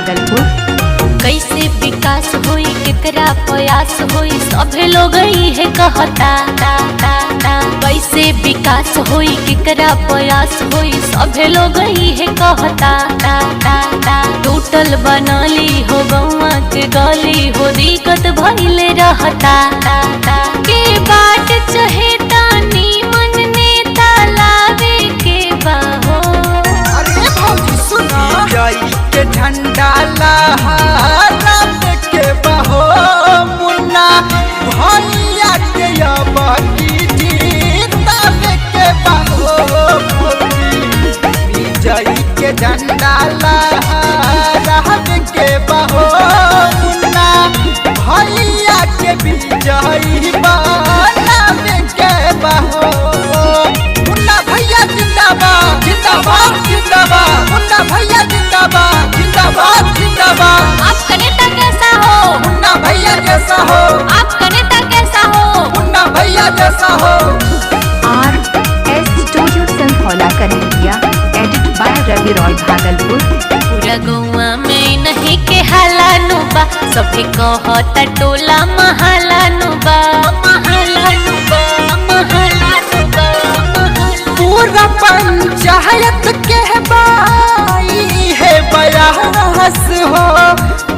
भागलपुर। कैसे विकास होई केकरा प्रयास होई सभे लोग है कहता। कैसे विकास होई केकरा प्रयास होई सभे लोग है कहता। टूटल बनली हो गौवा के गली हो दिक्कत भइले रहता। के बाट चहेता नीमन नेता लावे के बाहो। अरे भौजी सुना जय के झंडा लहरावे के बहो मुन्ना भैया के अबकी जीतावे के बहो भौजी जय के झंडा लहरावे के बहो मुन्ना भैया के विजयी बनावे के बहो। मुन्ना भैया जिंदाबाद जिंदाबाद जिंदाबाद मुन्ना भैया जिंदाबाद जिंदाबाद जिंदाबाद। आपका नेता कैसा हो? मुन्ना भैया जैसा हो। आपका नेता कैसा हो? मुन्ना भैया जैसा हो। RS studio Sinthaula Kanhaiya, edit by Ravi Roy Bhagalpur. पूरा गौवा में नहीं के हालानुबा सभी कहता टोला महालानुबा महालानुबा महालानुबा। पूरा पंचायत के बाई है बयास हो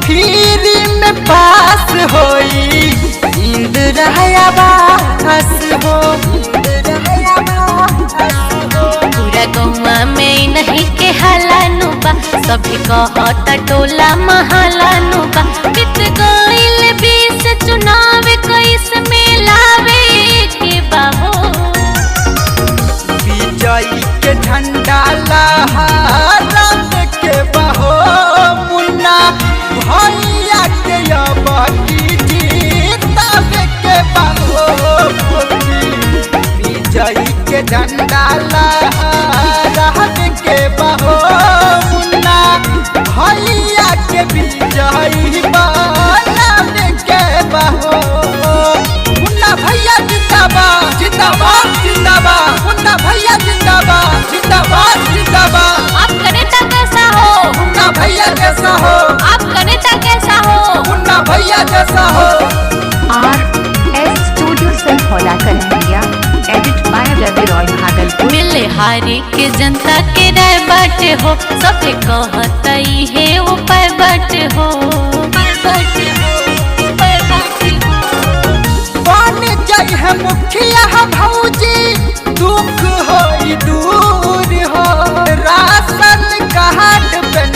फिर में पास होई इंदिरा आवास हो इंदिरा आवास हो। पूरा गौवा में नहीं के हालानुबा सभी कहता टोला महालानुबा। बीत गइल 20 चुनाव कैस में लावे के बाहो। विजयी के झंडा लहरावे के बहो मुन्ना भैया के अबकी जीतावे के बहो विजयी के झंडा लहरावे के बहो मुन्ना भैया के विजयी बनावे के बहो। मुन्ना भैया जिंदाबाद जिंदाबाद जिंदाबाद मुन्ना भैया जिंदाबाद जिंदाबाद जिंदाबाद। आपका नेता कैसा हो? मुन्ना भैया जैसा हो। आपका नेता कैसा हो? मुन्ना भैया जैसा हो। RS studio Sinthaula Kanhaiya, edit by Ravi Roy Bhagalpur. मिले हारी के जनता के राय बाटे हो सभे कहता है उपाय बाटे हो। बन जय है मुखिया भौजी दुख होई दूर हो राशन कार्ड पेंशन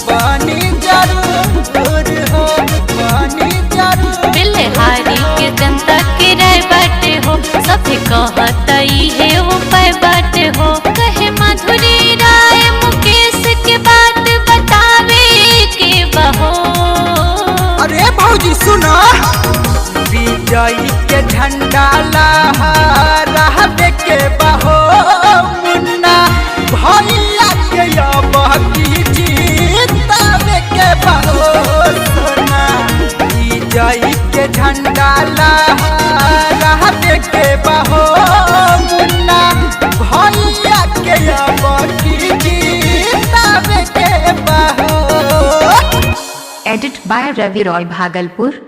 बनी जरूर हो बनी जरूर। मिले हारी के जनता के राय बाटे हो सभे कहता है उपाय बाटे हो। कहे माधुरी राय मुकेश के बात बतावे के बहो। अरे भौजी सुना विजयी के झंडा लहरावे के बहो मुन्ना भैया के अबकी जीतावे के बहो सोना विजयी के झंडा लहरावे के बहो मुन्ना भैया के अबकी जीतावे के बहो। Edit by Ravi Roy Bhagalpur.